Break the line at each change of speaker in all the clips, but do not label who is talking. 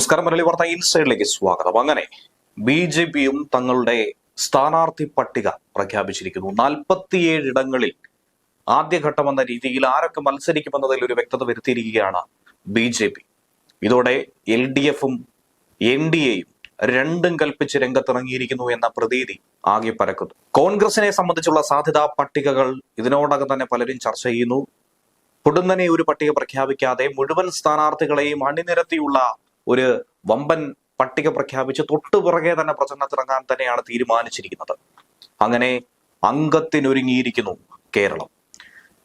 നമസ്കാരം. മലയാളി വാർത്ത ഇൻസൈഡിലേക്ക് സ്വാഗതം. അങ്ങനെ ബി.ജെ.പിയും തങ്ങളുടെ സ്ഥാനാർത്ഥി പട്ടിക പ്രഖ്യാപിച്ചിരിക്കുന്നു. 47 ഇടങ്ങളിൽ ആദ്യഘട്ടം എന്ന രീതിയിൽ ആരൊക്കെ മത്സരിക്കുമെന്നതിൽ ഒരു വ്യക്തത വരുത്തിയിരിക്കുകയാണ് ബി.ജെ.പി. ഇതോടെ LDFും NDAയും രണ്ടും കൽപ്പിച്ച് രംഗത്തിറങ്ങിയിരിക്കുന്നു എന്ന പ്രതീതി ആകെ പരക്കുന്നു. കോൺഗ്രസിനെ സംബന്ധിച്ചുള്ള സാധ്യതാ പട്ടികകൾ ഇതിനോടകം തന്നെ പലരും ചർച്ച ചെയ്യുന്നു. പൊടുന്നനെ ഒരു പട്ടിക പ്രഖ്യാപിക്കാതെ മുഴുവൻ സ്ഥാനാർത്ഥികളെയും അണിനിരത്തിയുള്ള ഒരു വമ്പൻ പട്ടിക പ്രഖ്യാപിച്ച് തൊട്ടുപിറകെ തന്നെ പ്രചരണത്തിറങ്ങാൻ തന്നെയാണ് തീരുമാനിച്ചിരിക്കുന്നത്. അങ്ങനെ അംഗത്തിനൊരുങ്ങിയിരിക്കുന്നു കേരളം.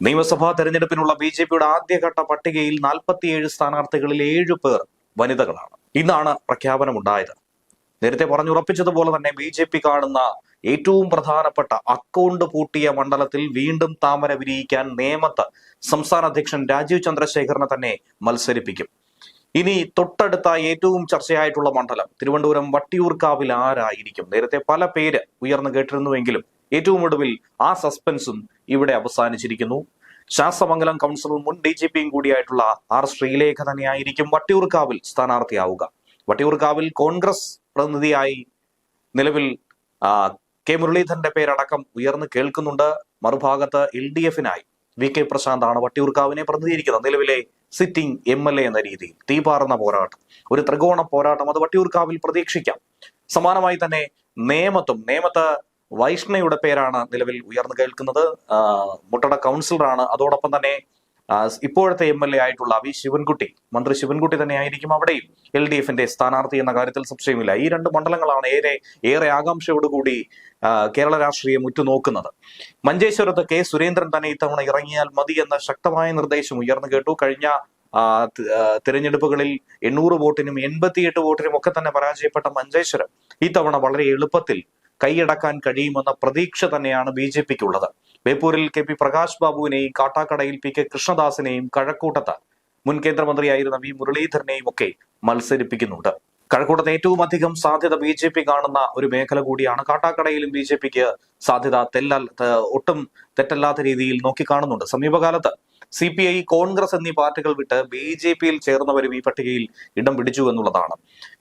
നിയമസഭാ തെരഞ്ഞെടുപ്പിനുള്ള ബി.ജെ.പിയുടെ ആദ്യഘട്ട പട്ടികയിൽ 47 സ്ഥാനാർത്ഥികളിൽ 7 പേർ വനിതകളാണ്. ഇന്നാണ് പ്രഖ്യാപനമുണ്ടായത്. നേരത്തെ പറഞ്ഞുറപ്പിച്ചതുപോലെ തന്നെ ബി.ജെ.പി കാണുന്ന ഏറ്റവും പ്രധാനപ്പെട്ട അക്കൗണ്ട് പൂട്ടിയ മണ്ഡലത്തിൽ വീണ്ടും താമര വിരിയിക്കാൻ നേമത്ത് സംസ്ഥാന അധ്യക്ഷൻ രാജീവ് ചന്ദ്രശേഖരനെ തന്നെ മത്സരിപ്പിക്കും. ഇനി തൊട്ടടുത്ത ഏറ്റവും ചർച്ചയായിട്ടുള്ള മണ്ഡലം തിരുവനന്തപുരം വട്ടിയൂർക്കാവിൽ ആരായിരിക്കും? നേരത്തെ പല പേര് ഉയർന്നു കേട്ടിരുന്നുവെങ്കിലും ഏറ്റവും ഒടുവിൽ ആ സസ്പെൻസും ഇവിടെ അവസാനിച്ചിരിക്കുന്നു. ശാസ്തമംഗലം കൗൺസിലറും മുൻ DGPയും കൂടിയായിട്ടുള്ള R ശ്രീലേഖ തന്നെയായിരിക്കും വട്ടിയൂർക്കാവിൽ സ്ഥാനാർത്ഥിയാവുക. വട്ടിയൂർക്കാവിൽ കോൺഗ്രസ് പ്രതിനിധിയായി നിലവിൽ K മുരളീധരന്റെ പേരടക്കം ഉയർന്നു കേൾക്കുന്നുണ്ട്. മറുഭാഗത്ത് LDFനായി VK പ്രശാന്താണ് വട്ടിയൂർക്കാവിനെ പ്രതിനിധീകരിക്കുന്നത്. നിലവിലെ സിറ്റിംഗ് MLA എന്ന രീതിയിൽ തീപാറുന്ന പോരാട്ടം, ഒരു ത്രികോണ പോരാട്ടം അത് വട്ടിയൂർക്കാവിൽ പ്രതീക്ഷിക്കാം. സമാനമായി തന്നെ നേമത്ത് വൈഷ്ണയുടെ പേരാണ് നിലവിൽ ഉയർന്നു കേൾക്കുന്നത്. മുട്ടട കൗൺസിലറാണ്. അതോടൊപ്പം തന്നെ ഇപ്പോഴത്തെ MLA ആയിട്ടുള്ള മന്ത്രി ശിവൻകുട്ടി തന്നെയായിരിക്കും അവിടെയും LDFന്റെ സ്ഥാനാർത്ഥി എന്ന കാര്യത്തിൽ സംശയമില്ല. ഈ രണ്ട് മണ്ഡലങ്ങളാണ് ഏറെ ആകാംക്ഷയോടുകൂടി കേരള രാഷ്ട്രീയം ഉറ്റുനോക്കുന്നത്. മഞ്ചേശ്വരത്ത് K സുരേന്ദ്രൻ തന്നെ ഇത്തവണ ഇറങ്ങിയാൽ മതി എന്ന ശക്തമായ നിർദ്ദേശം ഉയർന്നു കേട്ടു. കഴിഞ്ഞ തിരഞ്ഞെടുപ്പുകളിൽ 800 വോട്ടിനും 88 വോട്ടിനും ഒക്കെ തന്നെ പരാജയപ്പെട്ട മഞ്ചേശ്വരം ഇത്തവണ വളരെ എളുപ്പത്തിൽ കൈയടക്കാൻ കഴിയുമെന്ന പ്രതീക്ഷ തന്നെയാണ് ബി.ജെ.പിക്കുള്ളത്. ബേപ്പൂരിൽ KP പ്രകാശ് ബാബുവിനെയും കാട്ടാക്കടയിൽ PK കൃഷ്ണദാസിനെയും കഴക്കൂട്ടത്ത് മുൻ കേന്ദ്രമന്ത്രിയായിരുന്ന V മുരളീധരനെയും ഒക്കെ മത്സരിപ്പിക്കുന്നുണ്ട്. കഴക്കൂട്ടത്ത് ഏറ്റവും അധികം സാധ്യത ബി.ജെ.പി കാണുന്ന ഒരു മേഖല കൂടിയാണ്. കാട്ടാക്കടയിലും ബി.ജെ.പിക്ക് സാധ്യത ഒട്ടും തെറ്റല്ലാത്ത രീതിയിൽ നോക്കിക്കാണുന്നുണ്ട്. സമീപകാലത്ത് CPI, കോൺഗ്രസ് എന്നീ പാർട്ടികൾ വിട്ട് ബി.ജെ.പിയിൽ ചേർന്നവരും ഈ പട്ടികയിൽ ഇടം പിടിച്ചു എന്നുള്ളതാണ്.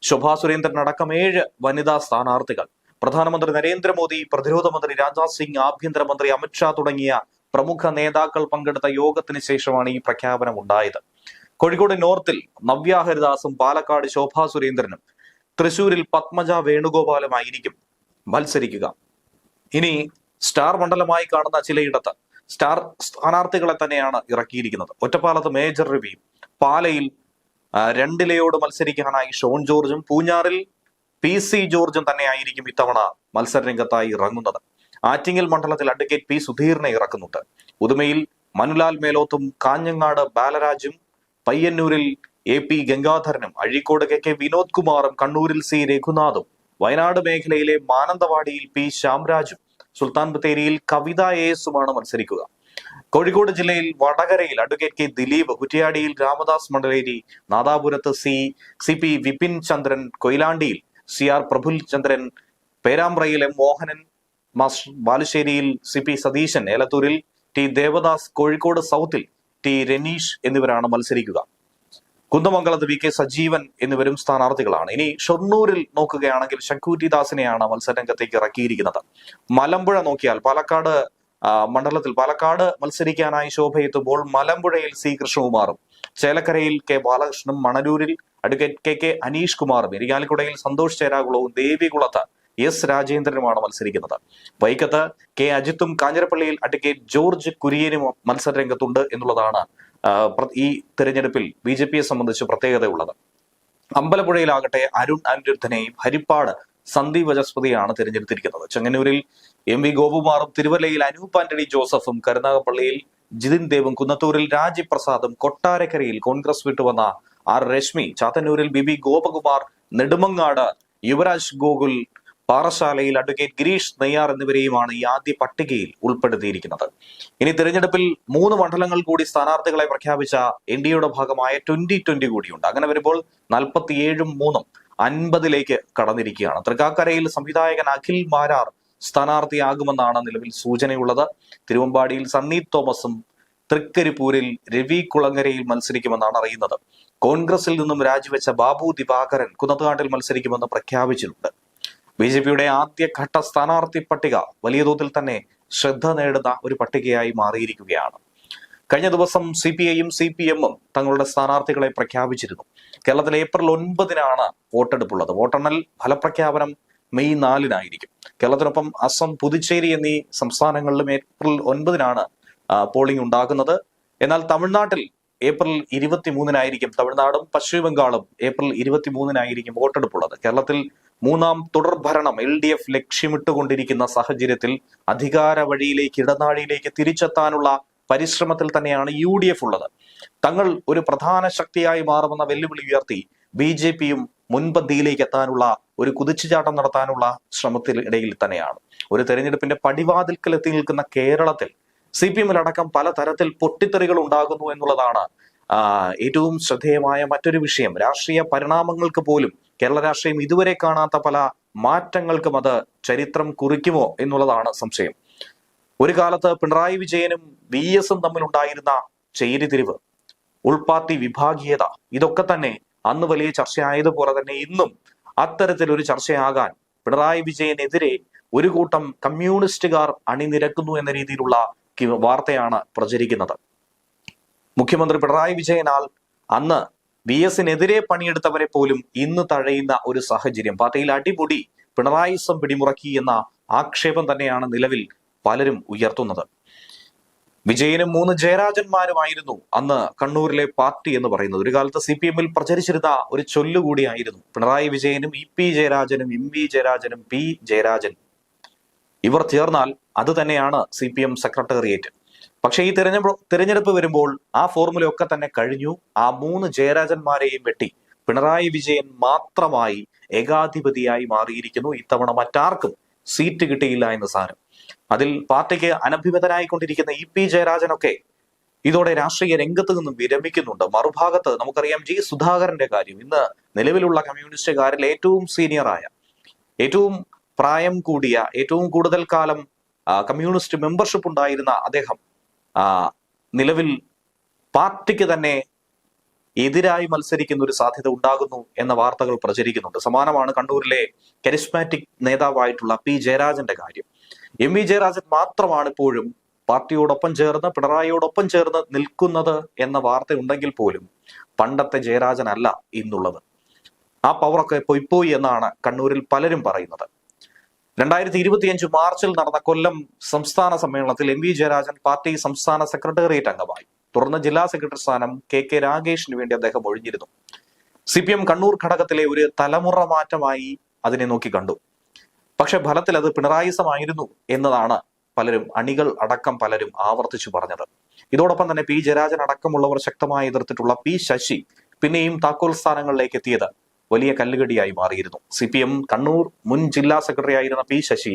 ശോഭാ സുരേന്ദ്രൻ അടക്കം 7 വനിതാ സ്ഥാനാർത്ഥികൾ. പ്രധാനമന്ത്രി നരേന്ദ്രമോദി, പ്രതിരോധ മന്ത്രി രാജ്നാഥ് സിംഗ്, ആഭ്യന്തരമന്ത്രി അമിത്ഷാ തുടങ്ങിയ പ്രമുഖ നേതാക്കൾ പങ്കെടുത്ത യോഗത്തിന് ശേഷമാണ് ഈ പ്രഖ്യാപനം ഉണ്ടായത്. കോഴിക്കോട് നോർത്തിൽ നവ്യ ഹരിദാസും പാലക്കാട് ശോഭാ സുരേന്ദ്രനും തൃശൂരിൽ പത്മജ വേണുഗോപാലുമായിരിക്കും മത്സരിക്കുക. ഇനി സ്റ്റാർ മണ്ഡലമായി കാണുന്ന ചിലയിടത്ത് സ്റ്റാർ സ്ഥാനാർത്ഥികളെ തന്നെയാണ് ഇറക്കിയിരിക്കുന്നത്. ഒറ്റപ്പാലത്ത് മേജർ രവിയും, പാലയിൽ രണ്ടിലയോട് മത്സരിക്കാനായി ഷോൺ ജോർജും, പൂഞ്ഞാറിൽ PC ജോർജും തന്നെയായിരിക്കും ഇത്തവണ മത്സരരംഗത്തായി ഇറങ്ങുന്നത്. ആറ്റിങ്ങൽ മണ്ഡലത്തിൽ അഡ്വക്കേറ്റ് P സുധീറിനെ ഇറക്കുന്നുണ്ട്. ഉദുമയിൽ മനുലാൽ മേലോത്തും, കാഞ്ഞങ്ങാട് ബാലരാജും, പയ്യന്നൂരിൽ AP ഗംഗാധരനും, അഴീക്കോട് KK വിനോദ് കുമാറും, കണ്ണൂരിൽ C രഘുനാഥും, വയനാട് മേഖലയിലെ മാനന്തവാടിയിൽ P ശ്യാംരാജും, സുൽത്താൻ ബത്തേരിയിൽ കവിത ASുമാണ് മത്സരിക്കുക. കോഴിക്കോട് ജില്ലയിൽ വടകരയിൽ അഡ്വക്കേറ്റ് K ദിലീപ്, കുറ്റ്യാടിയിൽ രാമദാസ് മണ്ഡലേരി, നാദാപുരത്ത് CP വിപിൻ ചന്ദ്രൻ, കൊയിലാണ്ടിയിൽ CR പ്രഫുൽചന്ദ്രൻ, പേരാമ്പ്രയിൽ M മോഹനൻ, ബാലുശ്ശേരിയിൽ CP സതീശൻ, ഏലത്തൂരിൽ T ദേവദാസ്, കോഴിക്കോട് സൗത്തിൽ T രനീഷ് എന്നിവരാണ് മത്സരിക്കുക. കുന്ദമംഗലത്ത് VK സജീവൻ എന്നിവരും സ്ഥാനാർത്ഥികളാണ്. ഇനി ഷൊർണൂരിൽ നോക്കുകയാണെങ്കിൽ ശങ്കൂറ്റി ദാസിനെയാണ് മത്സരരംഗത്തേക്ക് ഇറക്കിയിരിക്കുന്നത്. മലമ്പുഴ നോക്കിയാൽ പാലക്കാട് മത്സരിക്കാനായി ശോഭയെത്തുമ്പോൾ മലമ്പുഴയിൽ C കൃഷ്ണകുമാറും, ചേലക്കരയിൽ K ബാലകൃഷ്ണനും, മണലൂരിൽ അഡ്വക്കേറ്റ് KK അനീഷ് കുമാറും, ഇരിങ്ങാലക്കുടയിൽ സന്തോഷ് ചേരാകുളവും, ദേവികുളത്ത് S രാജേന്ദ്രനുമാണ് മത്സരിക്കുന്നത്. വൈക്കത്ത് K അജിത്തും, കാഞ്ഞിരപ്പള്ളിയിൽ അഡ്വക്കേറ്റ് ജോർജ് കുര്യനും മത്സരരംഗത്തുണ്ട് എന്നുള്ളതാണ് ഈ തെരഞ്ഞെടുപ്പിൽ ബി.ജെ.പിയെ സംബന്ധിച്ച് പ്രത്യേകതയുള്ളത്. അമ്പലപ്പുഴയിലാകട്ടെ അരുൺ അനിരുദ്ധനെയും, ഹരിപ്പാട് സന്ദീപ് വചസ്പതിയാണ് തിരഞ്ഞെടുത്തിരിക്കുന്നത്. ചെങ്ങന്നൂരിൽ MV ഗോപകുമാറും, തിരുവല്ലയിൽ അനൂപ് ആന്റണി ജോസഫും, കരുനാഗപ്പള്ളിയിൽ ജിതിൻ ദേവും, കുന്നത്തൂരിൽ രാജീവ് പ്രസാദും, കൊട്ടാരക്കരയിൽ കോൺഗ്രസ് വിട്ടുവന്ന R രശ്മി, ചാത്തന്നൂരിൽ BB ഗോപകുമാർ, നെടുമങ്ങാട് യുവരാജ് ഗോകുൽ, പാറശാലയിൽ അഡ്വക്കേറ്റ് ഗിരീഷ് നെയ്യാർ എന്നിവരെയുമാണ് ഈ ആദ്യ പട്ടികയിൽ ഉൾപ്പെടുത്തിയിരിക്കുന്നത്. ഇനി തിരഞ്ഞെടുപ്പിൽ 3 മണ്ഡലങ്ങൾ കൂടി സ്ഥാനാർത്ഥികളെ പ്രഖ്യാപിച്ച NDAയുടെ ഭാഗമായ 2020 കൂടിയുണ്ട്. അങ്ങനെ വരുമ്പോൾ 47ഉം 3ഉം 50ലേക്ക് കടന്നിരിക്കുകയാണ്. തൃക്കാക്കരയിൽ സംവിധായകൻ അഖിൽ മാരാർ സ്ഥാനാർത്ഥിയാകുമെന്നാണ് നിലവിൽ സൂചനയുള്ളത്. തിരുവമ്പാടിയിൽ സണ്ണി തോമസും, തൃക്കരിപ്പൂരിൽ രവി കുളങ്ങരയിൽ മത്സരിക്കുമെന്നാണ് അറിയുന്നത്. കോൺഗ്രസിൽ നിന്നും രാജിവെച്ച ബാബു ദിവാകരൻ കുന്നത്തുകാട്ടിൽ മത്സരിക്കുമെന്ന് പ്രഖ്യാപിച്ചിട്ടുണ്ട്. BJPയുടെ ആദ്യഘട്ട സ്ഥാനാർത്ഥി പട്ടിക വലിയ തോതിൽ തന്നെ ശ്രദ്ധ നേടുന്ന ഒരു പട്ടികയായി മാറിയിരിക്കുകയാണ്. കഴിഞ്ഞ ദിവസം CPIയും CPMും തങ്ങളുടെ സ്ഥാനാർത്ഥികളെ പ്രഖ്യാപിച്ചിരുന്നു. കേരളത്തിൽ ഏപ്രിൽ 9 വോട്ടെടുപ്പുള്ളത്. വോട്ടെണ്ണൽ ഫലപ്രഖ്യാപനം മെയ് 4 കേരളത്തിനൊപ്പം അസം, പുതുച്ചേരി എന്നീ സംസ്ഥാനങ്ങളിലും ഏപ്രിൽ 9 പോളിംഗ് ഉണ്ടാകുന്നത്. എന്നാൽ തമിഴ്നാട്ടിൽ ഏപ്രിൽ 23 തമിഴ്നാടും പശ്ചിമ ബംഗാളും ഏപ്രിൽ 23 വോട്ടെടുപ്പുള്ളത്. കേരളത്തിൽ മൂന്നാം തുടർഭരണം LDF ലക്ഷ്യമിട്ടുകൊണ്ടിരിക്കുന്ന സാഹചര്യത്തിൽ അധികാര വഴിയിലേക്ക്, ഇടനാഴിയിലേക്ക് തിരിച്ചെത്താനുള്ള പരിശ്രമത്തിൽ തന്നെയാണ് UDF ഉള്ളത്. തങ്ങൾ ഒരു പ്രധാന ശക്തിയായി മാറുമെന്ന വെല്ലുവിളി ഉയർത്തി BJPയും മുൻപന്തിയിലേക്ക് എത്താനുള്ള ഒരു കുതിച്ചുചാട്ടം നടത്താനുള്ള ശ്രമത്തിനിടയിൽ തന്നെയാണ്. ഒരു തെരഞ്ഞെടുപ്പിന്റെ പടിവാതിൽക്കൽ എത്തി നിൽക്കുന്ന കേരളത്തിൽ CPMലടക്കം പലതരത്തിൽ പൊട്ടിത്തെറികൾ ഉണ്ടാകുന്നു എന്നുള്ളതാണ് ഏറ്റവും ശ്രദ്ധേയമായ മറ്റൊരു വിഷയം. രാഷ്ട്രീയ പരിണാമങ്ങൾക്ക് പോലും കേരള രാഷ്ട്രീയം ഇതുവരെ കാണാത്ത പല മാറ്റങ്ങൾക്കും അത് ചരിത്രം കുറിക്കുമോ എന്നുള്ളതാണ് സംശയം. ഒരു കാലത്ത് പിണറായി വിജയനും VSും തമ്മിലുണ്ടായിരുന്ന ചേരിതിരിവ്, ഉൾപാർട്ടി വിഭാഗീയത, ഇതൊക്കെ തന്നെ അന്ന് വലിയ ചർച്ചയായതുപോലെ തന്നെ ഇന്നും അത്തരത്തിലൊരു ചർച്ചയാകാൻ പിണറായി വിജയനെതിരെ ഒരു കൂട്ടം കമ്മ്യൂണിസ്റ്റുകാർ അണിനിരക്കുന്നു എന്ന രീതിയിലുള്ള വാർത്തയാണ് പ്രചരിക്കുന്നത്. മുഖ്യമന്ത്രി പിണറായി വിജയനാൽ അന്ന് VSനെതിരെ പണിയെടുത്തവരെ പോലും ഇന്ന് തഴയുന്ന ഒരു സാഹചര്യം, പാർട്ടിയിൽ അടിമുടി പിണറായിസം പിടിമുറക്കി എന്ന ആക്ഷേപം തന്നെയാണ് നിലവിൽ പലരും ഉയർത്തുന്നത്. വിജയനും 3 ജയരാജന്മാരുമായിരുന്നു അന്ന് കണ്ണൂരിലെ പാർട്ടി എന്ന് പറയുന്നത്. ഒരു കാലത്ത് CPMൽ പ്രചരിച്ചിരുന്ന ഒരു ചൊല്ലുകൂടിയായിരുന്നു പിണറായി വിജയനും EP ജയരാജനും MV ജയരാജനും P ജയരാജൻ ഇവർ ചേർന്നാൽ അത് തന്നെയാണ് CPM സെക്രട്ടേറിയറ്റ്. പക്ഷെ ഈ തിരഞ്ഞെടുപ്പ് വരുമ്പോൾ ആ ഫോർമുലയൊക്കെ തന്നെ കഴിഞ്ഞു. ആ 3 ജയരാജന്മാരെയും വെട്ടി പിണറായി വിജയൻ മാത്രമായി ഏകാധിപതിയായി മാറിയിരിക്കുന്നു. ഇത്തവണ മറ്റാർക്കും സീറ്റ് കിട്ടിയില്ല എന്ന് സാരം. അതിൽ പാർട്ടിക്ക് അനഭിമതനായിക്കൊണ്ടിരിക്കുന്ന EP ജയരാജനൊക്കെ ഇതോടെ രാഷ്ട്രീയ രംഗത്ത് നിന്നും വിരമിക്കുന്നുണ്ട്. മറുഭാഗത്ത് നമുക്കറിയാം G സുധാകരന്റെ കാര്യം. ഇന്ന് നിലവിലുള്ള കമ്മ്യൂണിസ്റ്റുകാരിൽ ഏറ്റവും സീനിയറായ, ഏറ്റവും പ്രായം കൂടിയ, ഏറ്റവും കൂടുതൽ കാലം കമ്മ്യൂണിസ്റ്റ് മെമ്പർഷിപ്പ് ഉണ്ടായിരുന്ന അദ്ദേഹം നിലവിൽ പാർട്ടിക്ക് തന്നെ എതിരായി മത്സരിക്കുന്ന ഒരു സാധ്യത ഉണ്ടാകുന്നു എന്ന വാർത്തകൾ പ്രചരിക്കുന്നുണ്ട്. സമാനമാണ് കണ്ണൂരിലെ കരിസ്മാറ്റിക് നേതാവായിട്ടുള്ള P ജയരാജന്റെ കാര്യം. MV ജയരാജൻ മാത്രമാണ് ഇപ്പോഴും പാർട്ടിയോടൊപ്പം ചേർന്ന്, പിണറായിയോടൊപ്പം ചേർന്ന് നിൽക്കുന്നത് എന്ന വാർത്ത ഉണ്ടെങ്കിൽ പോലും പണ്ടത്തെ ജയരാജൻ അല്ല ഇന്നുള്ളത്. ആ പവറൊക്കെ പോയി എന്നാണ് കണ്ണൂരിൽ പലരും പറയുന്നത്. 2025 മാർച്ചിൽ നടന്ന കൊല്ലം സംസ്ഥാന സമ്മേളനത്തിൽ MV ജയരാജൻ പാർട്ടി സംസ്ഥാന സെക്രട്ടേറിയറ്റ് അംഗമായി. തുടർന്ന് ജില്ലാ സെക്രട്ടറി സ്ഥാനം KK രാഗേഷിന് വേണ്ടി അദ്ദേഹം ഒഴിഞ്ഞിരുന്നു. CPM കണ്ണൂർ ഘടകത്തിലെ ഒരു തലമുറ മാറ്റമായി അതിനെ നോക്കി കണ്ടു. പക്ഷെ ഫലത്തിൽ അത് പിണറായിസമായിരുന്നു എന്നതാണ് പലരും, അണികൾ അടക്കം പലരും ആവർത്തിച്ചു പറഞ്ഞത്. ഇതോടൊപ്പം തന്നെ P ജയരാജൻ അടക്കമുള്ളവർ ശക്തമായി എതിർത്തിട്ടുള്ള P ശശി പിന്നെയും താക്കോൽ സ്ഥാനങ്ങളിലേക്ക് എത്തിയത് വലിയ കല്ലുകടിയായി മാറിയിരുന്നു. CPM കണ്ണൂർ മുൻ ജില്ലാ സെക്രട്ടറി ആയിരുന്ന P ശശി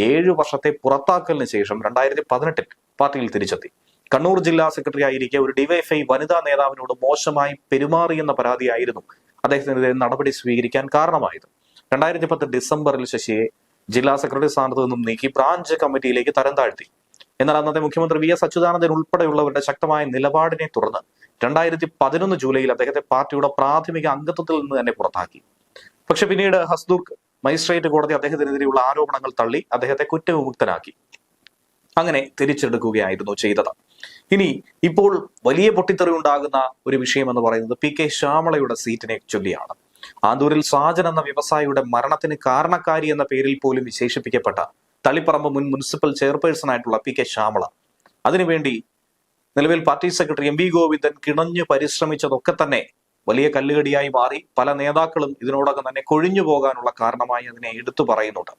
7 വർഷത്തെ പുറത്താക്കലിന് ശേഷം 2018 പാർട്ടിയിൽ തിരിച്ചെത്തി. കണ്ണൂർ ജില്ലാ സെക്രട്ടറി ആയിരിക്കെ ഒരു DYFI വനിതാ നേതാവിനോട് മോശമായി പെരുമാറിയെന്ന പരാതിയായിരുന്നു അദ്ദേഹത്തിനെതിരെ നടപടി സ്വീകരിക്കാൻ കാരണമായത്. 2010 ഡിസംബറിൽ ശശിയെ ജില്ലാ സെക്രട്ടറി സ്ഥാനത്ത് നിന്നും നീക്കി ബ്രാഞ്ച് കമ്മിറ്റിയിലേക്ക് തരം താഴ്ത്തി. എന്നാൽ അന്നത്തെ മുഖ്യമന്ത്രി VS അച്യുതാനന്ദൻ ഉൾപ്പെടെയുള്ളവരുടെ ശക്തമായ നിലപാടിനെ തുടർന്ന് 2011 ജൂലൈയിൽ അദ്ദേഹത്തെ പാർട്ടിയുടെ പ്രാഥമിക അംഗത്വത്തിൽ നിന്ന് തന്നെ പുറത്താക്കി. പക്ഷെ പിന്നീട് ഹസ്ദുർഗ് മജിസ്ട്രേറ്റ് കോടതി അദ്ദേഹത്തിനെതിരെയുള്ള ആരോപണങ്ങൾ തള്ളി അദ്ദേഹത്തെ കുറ്റവിമുക്തനാക്കി. അങ്ങനെ തിരിച്ചെടുക്കുകയായിരുന്നു ചെയ്തത്. ഇനി ഇപ്പോൾ വലിയ പൊട്ടിത്തെറി ഉണ്ടാകുന്ന ഒരു വിഷയം എന്ന് പറയുന്നത് PK ശ്യാമളയുടെ സീറ്റിനെ ചൊല്ലിയാണ്. ആന്തൂരിൽ സാജൻ എന്ന വ്യവസായിയുടെ മരണത്തിന് കാരണക്കാരി എന്ന പേരിൽ പോലും വിശേഷിപ്പിക്കപ്പെട്ട തളിപ്പറമ്പ് മുൻ മുനിസിപ്പൽ ചെയർപേഴ്സൺ ആയിട്ടുള്ള PK ശ്യാമള, അതിനുവേണ്ടി നിലവിൽ പാർട്ടി സെക്രട്ടറി MV ഗോവിന്ദൻ കിണഞ്ഞു പരിശ്രമിച്ചതൊക്കെ തന്നെ വലിയ കല്ലുകടിയായി മാറി. പല നേതാക്കളും ഇതിനോടകം തന്നെ കൊഴിഞ്ഞു പോകാനുള്ള കാരണമായി അതിനെ എടുത്തു പറയുന്നുണ്ട്.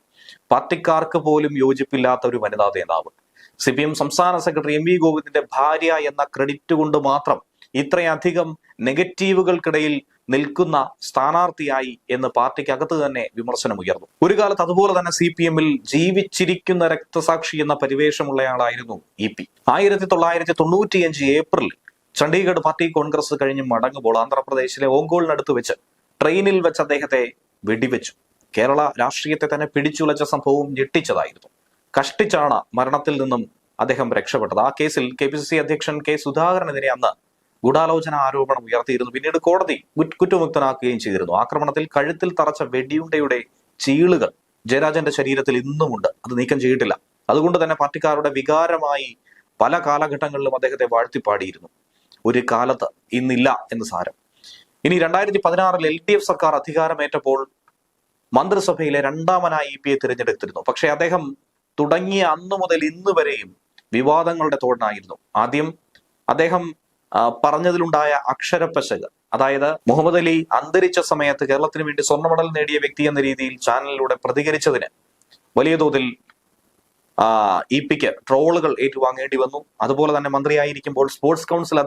പാർട്ടിക്കാർക്ക് പോലും യോജിപ്പില്ലാത്ത ഒരു വനിതാ നേതാവ്, CPM സംസ്ഥാന സെക്രട്ടറി MV ഗോവിന്ദന്റെ ഭാര്യ എന്ന ക്രെഡിറ്റ് കൊണ്ട് മാത്രം ഇത്രയധികം നെഗറ്റീവുകൾക്കിടയിൽ നിൽക്കുന്ന സ്ഥാനാർത്ഥിയായി എന്ന് പാർട്ടിക്കകത്ത് തന്നെ വിമർശനം ഉയർന്നു. ഒരു കാലത്ത് അതുപോലെ തന്നെ CPMൽ ജീവിച്ചിരിക്കുന്ന രക്തസാക്ഷി എന്ന പരിവേഷമുള്ളയാളായിരുന്നു EP. 1995 ഏപ്രിലിൽ ചണ്ഡീഗഡ് പാർട്ടി കോൺഗ്രസ് കഴിഞ്ഞ് മടങ്ങുമ്പോൾ ആന്ധ്രാപ്രദേശിലെ ഓങ്കോളിനടുത്ത് വെച്ച് ട്രെയിനിൽ വെച്ച് അദ്ദേഹത്തെ വെടിവെച്ചു. കേരള രാഷ്ട്രീയത്തെ തന്നെ പിടിച്ചുലച്ച സംഭവവും ഞെട്ടിച്ചതായിരുന്നു. കഷ്ടിച്ചാണ് മരണത്തിൽ നിന്നും അദ്ദേഹം രക്ഷപ്പെട്ടത്. ആ കേസിൽ KPCC അധ്യക്ഷൻ K സുധാകരനെതിരെ അന്ന് ഗൂഢാലോചന ആരോപണം ഉയർത്തിയിരുന്നു. പിന്നീട് കോടതി കുറ്റമുക്തനാക്കുകയും ചെയ്തിരുന്നു. ആക്രമണത്തിൽ കഴുത്തിൽ തറച്ച വെടിയുണ്ടയുടെ ചീളുകൾ ജയരാജന്റെ ശരീരത്തിൽ ഇന്നുമുണ്ട്. അത് നീക്കം ചെയ്തിട്ടില്ല. അതുകൊണ്ട് തന്നെ പാർട്ടിക്കാരുടെ വികാരമായി പല കാലഘട്ടങ്ങളിലും അദ്ദേഹത്തെ വാഴ്ത്തിപ്പാടിയിരുന്നു. ഒരു കാലത്ത് ഇന്നില്ല എന്ന് സാരം. ഇനി 2016 LDF സർക്കാർ അധികാരമേറ്റപ്പോൾ മന്ത്രിസഭയിലെ രണ്ടാമനായി EP തിരഞ്ഞെടുത്തിരുന്നു. പക്ഷെ അദ്ദേഹം തുടങ്ങിയ അന്നു മുതൽ ഇന്ന് വരെയും വിവാദങ്ങളുടെ തോടനായിരുന്നു. ആദ്യം അദ്ദേഹം പറഞ്ഞതിലുണ്ടായ അക്ഷരപ്പശക്, അതായത് മുഹമ്മദ് അലി അന്തരിച്ച സമയത്ത് കേരളത്തിന് വേണ്ടി സ്വർണ്ണ മെഡൽ നേടിയ വ്യക്തി എന്ന രീതിയിൽ ചാനലിലൂടെ പ്രതികരിച്ചതിന് വലിയ തോതിൽ EP-ക്ക് ട്രോളുകൾ ഏറ്റുവാങ്ങേണ്ടി വന്നു. അതുപോലെ തന്നെ മന്ത്രിയായിരിക്കുമ്പോൾ സ്പോർട്സ് കൗൺസിൽ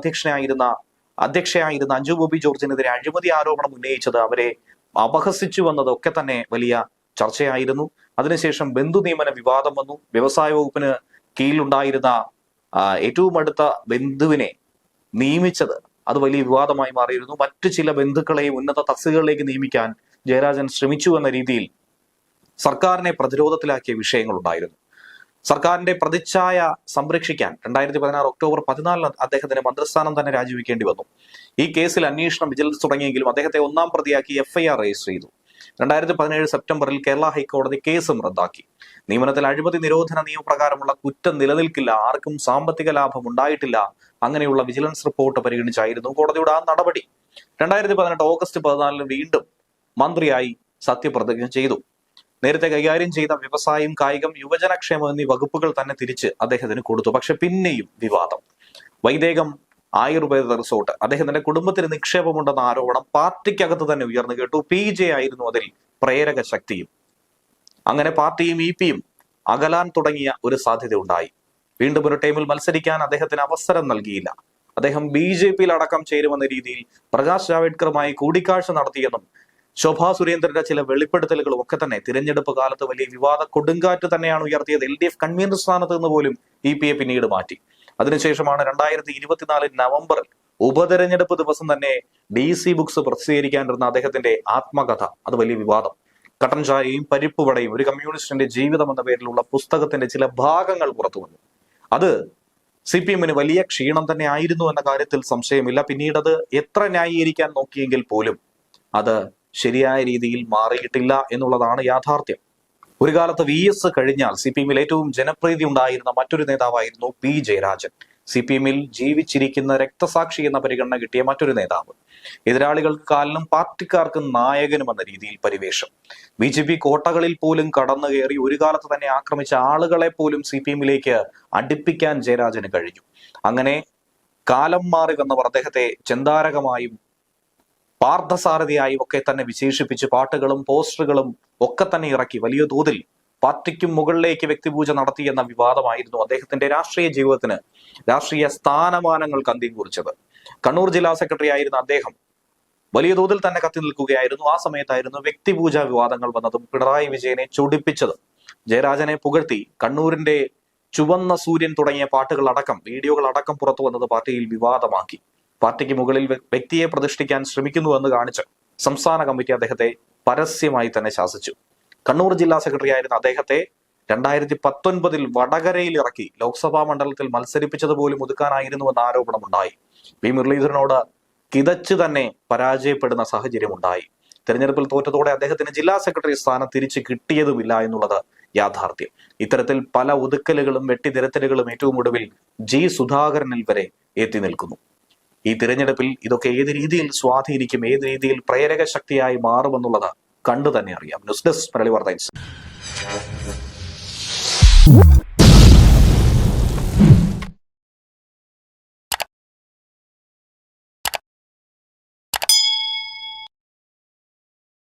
അധ്യക്ഷയായിരുന്ന അഞ്ജു ബോബി ജോർജിനെതിരെ അഴിമതി ആരോപണം ഉന്നയിച്ചത്, അവരെ അപഹസിച്ചു വന്നതൊക്കെ തന്നെ വലിയ ചർച്ചയായിരുന്നു. അതിനുശേഷം ബന്ധു നിയമന വിവാദം വന്നു. വ്യവസായ വകുപ്പിന് കീഴിലുണ്ടായിരുന്ന ഏറ്റവും അടുത്ത ബന്ധുവിനെ നിയമിച്ചത് അത് വലിയ വിവാദമായി മാറിയിരുന്നു. മറ്റു ചില ബന്ധുക്കളെയും ഉന്നത തസ്തികകളിലേക്ക് നിയമിക്കാൻ ജയരാജൻ ശ്രമിച്ചു എന്ന രീതിയിൽ സർക്കാരിനെ പ്രതിരോധത്തിലാക്കിയ വിഷയങ്ങളുണ്ടായിരുന്നു. സർക്കാരിന്റെ പ്രതിച്ഛായ സംരക്ഷിക്കാൻ 2016 ഒക്ടോബർ 14 അദ്ദേഹത്തിന് മന്ത്രിസ്ഥാനം തന്നെ രാജിവെക്കേണ്ടി വന്നു. ഈ കേസിൽ അന്വേഷണം വിജിലൻസ് തുടങ്ങിയെങ്കിലും അദ്ദേഹത്തെ ഒന്നാം പ്രതിയാക്കി FIR രജിസ്റ്റർ ചെയ്തു. 2017 സെപ്റ്റംബറിൽ കേരള ഹൈക്കോടതി കേസും റദ്ദാക്കി. നിയമനത്തിൽ അഴിമതി നിരോധന നിയമപ്രകാരമുള്ള കുറ്റം നിലനിൽക്കില്ല, ആർക്കും സാമ്പത്തിക ലാഭം ഉണ്ടായിട്ടില്ല, അങ്ങനെയുള്ള വിജിലൻസ് റിപ്പോർട്ട് പരിഗണിച്ചായിരുന്നു കോടതിയുടെ ആ നടപടി. 2018 ഓഗസ്റ്റ് 14 വീണ്ടും മന്ത്രിയായി സത്യപ്രതിജ്ഞ ചെയ്തു. നേരത്തെ കൈകാര്യം ചെയ്ത വ്യവസായം, കായികം, യുവജനക്ഷേമം എന്നീ വകുപ്പുകൾ തന്നെ തിരിച്ച് അദ്ദേഹത്തിന് കൊടുത്തു. പക്ഷെ പിന്നെയും വിവാദം. വൈദേകം ആയുർവേദ റിസോർട്ട്, അദ്ദേഹത്തിന്റെ കുടുംബത്തിന് നിക്ഷേപമുണ്ടെന്ന ആരോപണം പാർട്ടിക്കകത്ത് തന്നെ ഉയർന്നു കേട്ടു. PJ ആയിരുന്നു അതിൽ പ്രേരക ശക്തിയും. അങ്ങനെ പാർട്ടിയും EP-യും അകലാൻ തുടങ്ങിയ ഒരു സാധ്യത ഉണ്ടായി. വീണ്ടും ഒരു ടൈമിൽ മത്സരിക്കാൻ അദ്ദേഹത്തിന് അവസരം നൽകിയില്ല. അദ്ദേഹം BJP-യിൽ അടക്കം ചേരുമെന്ന രീതിയിൽ പ്രകാശ് ജാവ്ദേക്കറുമായി കൂടിക്കാഴ്ച നടത്തിയെന്നും ശോഭാ സുരേന്ദ്രന്റെ ചില വെളിപ്പെടുത്തലുകളും ഒക്കെ തന്നെ തിരഞ്ഞെടുപ്പ് കാലത്ത് വലിയ വിവാദ കൊടുങ്കാറ്റ് തന്നെയാണ് ഉയർത്തിയത്. LDF കൺവീനർ സ്ഥാനത്ത് നിന്ന് പോലും EP-യെ പിന്നീട് മാറ്റി. അതിനുശേഷമാണ് 2024 നവംബറിൽ ഉപതെരഞ്ഞെടുപ്പ് ദിവസം തന്നെ DC ബുക്സ് പ്രസിദ്ധീകരിക്കാനിരുന്ന അദ്ദേഹത്തിന്റെ ആത്മകഥ അത് വലിയ വിവാദം. കട്ടൻ ചായയും പരിപ്പുവടയും ഒരു കമ്മ്യൂണിസ്റ്റിന്റെ ജീവിതം എന്ന പേരിലുള്ള പുസ്തകത്തിന്റെ ചില ഭാഗങ്ങൾ പുറത്തു വന്നു. അത് CPM-ന് വലിയ ക്ഷീണം തന്നെ ആയിരുന്നു എന്ന കാര്യത്തിൽ സംശയമില്ല. പിന്നീട് അത് എത്ര ന്യായീകരിക്കാൻ നോക്കിയെങ്കിൽ പോലും അത് ശരിയായ രീതിയിൽ മാറിയിട്ടില്ല എന്നുള്ളതാണ് യാഥാർത്ഥ്യം. ഒരു കാലത്ത് VS കഴിഞ്ഞാൽ CPM-ൽ ഏറ്റവും ജനപ്രീതി ഉണ്ടായിരുന്ന മറ്റൊരു നേതാവായിരുന്നു P ജയരാജൻ. CPM-ൽ ജീവിച്ചിരിക്കുന്ന രക്തസാക്ഷി എന്ന പരിഗണന കിട്ടിയ മറ്റൊരു നേതാവ്. എതിരാളികൾക്ക് കാലിനും പാർട്ടിക്കാർക്ക് നായകനും എന്ന രീതിയിൽ പരിവേഷം. BJP കോട്ടകളിൽ പോലും കടന്നു കയറി ഒരു കാലത്ത് തന്നെ ആക്രമിച്ച ആളുകളെ പോലും CPM-ലേക്ക് അടുപ്പിക്കാൻ ജയരാജന് കഴിഞ്ഞു. അങ്ങനെ കാലം മാറി വന്നവർ അദ്ദേഹത്തെ ചെന്താരകമായും പാർത്ഥസാരഥിയായും ഒക്കെ തന്നെ വിശേഷിപ്പിച്ച് പാട്ടുകളും പോസ്റ്ററുകളും ഒക്കെ തന്നെ ഇറക്കി വലിയ തോതിൽ പാർട്ടിക്കും മുകളിലേക്ക് വ്യക്തിപൂജ നടത്തി എന്ന വിവാദമായിരുന്നു അദ്ദേഹത്തിന്റെ രാഷ്ട്രീയ ജീവിതത്തിന്, രാഷ്ട്രീയ സ്ഥാനമാനങ്ങൾക്ക് അന്ത്യം കുറിച്ചത്. കണ്ണൂർ ജില്ലാ സെക്രട്ടറി ആയിരുന്ന അദ്ദേഹം വലിയ തോതിൽ തന്നെ കത്തി നിൽക്കുകയായിരുന്നു. ആ സമയത്തായിരുന്നു വ്യക്തിപൂജാ വിവാദങ്ങൾ വന്നതും പിണറായി വിജയനെ ചൊടിപ്പിച്ചതും. ജയരാജനെ പുകഴ്ത്തി കണ്ണൂരിന്റെ ചുവന്ന സൂര്യൻ തുടങ്ങിയ പാട്ടുകളടക്കം വീഡിയോകളടക്കം പുറത്തു വന്നത് പാർട്ടിയിൽ വിവാദമാക്കി. പാർട്ടിക്ക് മുകളിൽ വ്യക്തിയെ പ്രതിഷ്ഠിക്കാൻ ശ്രമിക്കുന്നുവെന്ന് കാണിച്ച് സംസ്ഥാന കമ്മിറ്റി അദ്ദേഹത്തെ പരസ്യമായി തന്നെ ശാസിച്ചു. കണ്ണൂർ ജില്ലാ സെക്രട്ടറി ആയിരുന്ന അദ്ദേഹത്തെ 2019 വടകരയിൽ ഇറക്കി ലോക്സഭാ മണ്ഡലത്തിൽ മത്സരിപ്പിച്ചതുപോലും ഒതുക്കാനായിരുന്നുവെന്ന ആരോപണമുണ്ടായി. P മുരളീധരനോട് കിതച്ച് തന്നെ പരാജയപ്പെടുന്ന സാഹചര്യം ഉണ്ടായി. തെരഞ്ഞെടുപ്പിൽ തോറ്റതോടെ അദ്ദേഹത്തിന് ജില്ലാ സെക്രട്ടറി സ്ഥാനം തിരിച്ചു കിട്ടിയതുമില്ല എന്നുള്ളത് യാഥാർത്ഥ്യം. ഇത്തരത്തിൽ പല ഒതുക്കലുകളും വെട്ടിനിരത്തലുകളും ഏറ്റവും ഒടുവിൽ G സുധാകരനിൽ വരെ എത്തി നിൽക്കുന്നു. ഈ തിരഞ്ഞെടുപ്പിൽ ഇതൊക്കെ ഏത് രീതിയിൽ സ്വാധീനിക്കും, ഏത് രീതിയിൽ പ്രേരക ശക്തിയായി മാറുമെന്നുള്ളത് കണ്ടു തന്നെ അറിയാം. ന്യൂസ് ഡെസ്ക് മലയാളി വാർത്ത.